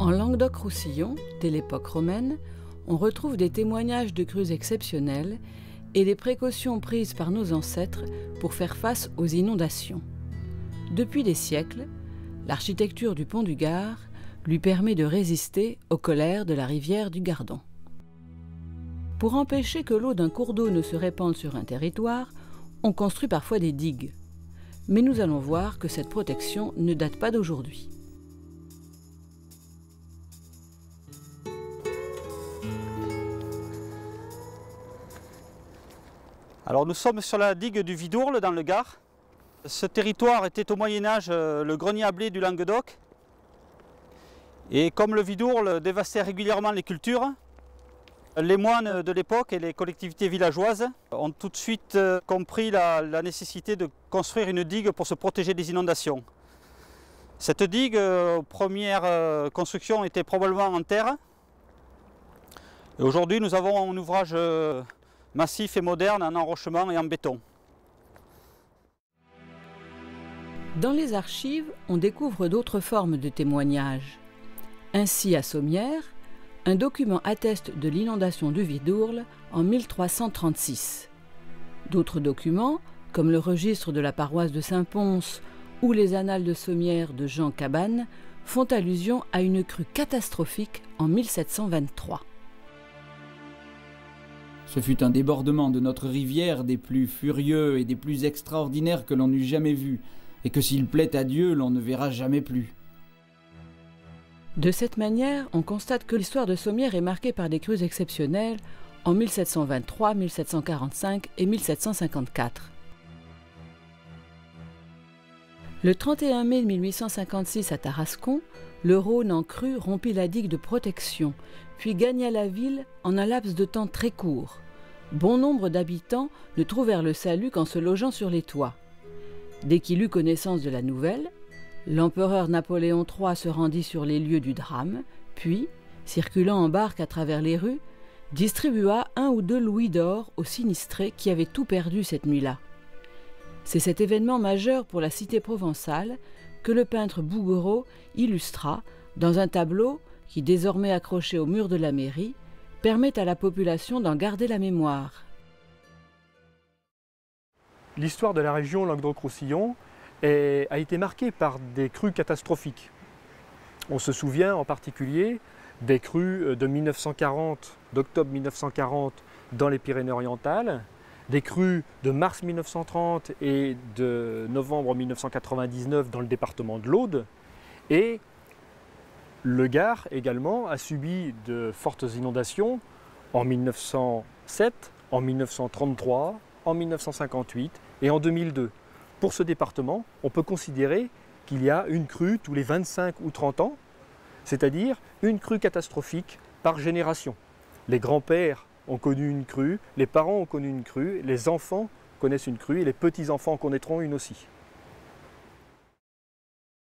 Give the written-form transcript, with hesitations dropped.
En Languedoc-Roussillon, dès l'époque romaine, on retrouve des témoignages de crues exceptionnelles et des précautions prises par nos ancêtres pour faire face aux inondations. Depuis des siècles, l'architecture du pont du Gard lui permet de résister aux colères de la rivière du Gardon. Pour empêcher que l'eau d'un cours d'eau ne se répande sur un territoire, on construit parfois des digues. Mais nous allons voir que cette protection ne date pas d'aujourd'hui. Alors nous sommes sur la digue du Vidourle dans le Gard. Ce territoire était au Moyen-Âge le grenier à blé du Languedoc. Et comme le Vidourle dévastait régulièrement les cultures, les moines de l'époque et les collectivités villageoises ont tout de suite compris la nécessité de construire une digue pour se protéger des inondations. Cette digue, première construction, était probablement en terre. Et aujourd'hui, nous avons un ouvrage massif et moderne en enrochement et en béton. Dans les archives, on découvre d'autres formes de témoignages. Ainsi, à Sommières, un document atteste de l'inondation du Vidourle en 1336. D'autres documents, comme le registre de la paroisse de Saint-Pons ou les annales de Sommières de Jean Cabane, font allusion à une crue catastrophique en 1723. Ce fut un débordement de notre rivière des plus furieux et des plus extraordinaires que l'on eût jamais vus, et que s'il plaît à Dieu, l'on ne verra jamais plus. De cette manière, on constate que l'histoire de Sommières est marquée par des crues exceptionnelles en 1723, 1745 et 1754. Le 31 mai 1856 à Tarascon, le Rhône en crue rompit la digue de protection, puis gagna la ville en un laps de temps très court. Bon nombre d'habitants ne trouvèrent le salut qu'en se logeant sur les toits. Dès qu'il eut connaissance de la nouvelle, l'empereur Napoléon III se rendit sur les lieux du drame, puis, circulant en barque à travers les rues, distribua 1 ou 2 louis d'or aux sinistrés qui avaient tout perdu cette nuit-là. C'est cet événement majeur pour la cité provençale que le peintre Bouguereau illustra dans un tableau qui, désormais accroché au mur de la mairie, permet à la population d'en garder la mémoire. L'histoire de la région Languedoc-Roussillon a été marquée par des crues catastrophiques. On se souvient en particulier des crues de 1940, d'octobre 1940 dans les Pyrénées-Orientales, des crues de mars 1930 et de novembre 1999 dans le département de l'Aude. Et le Gard également a subi de fortes inondations en 1907, en 1933, en 1958 et en 2002. Pour ce département, on peut considérer qu'il y a une crue tous les 25 ou 30 ans, c'est-à-dire une crue catastrophique par génération. Les grands-pères ont connu une crue, les parents ont connu une crue, les enfants connaissent une crue et les petits-enfants en connaîtront une aussi.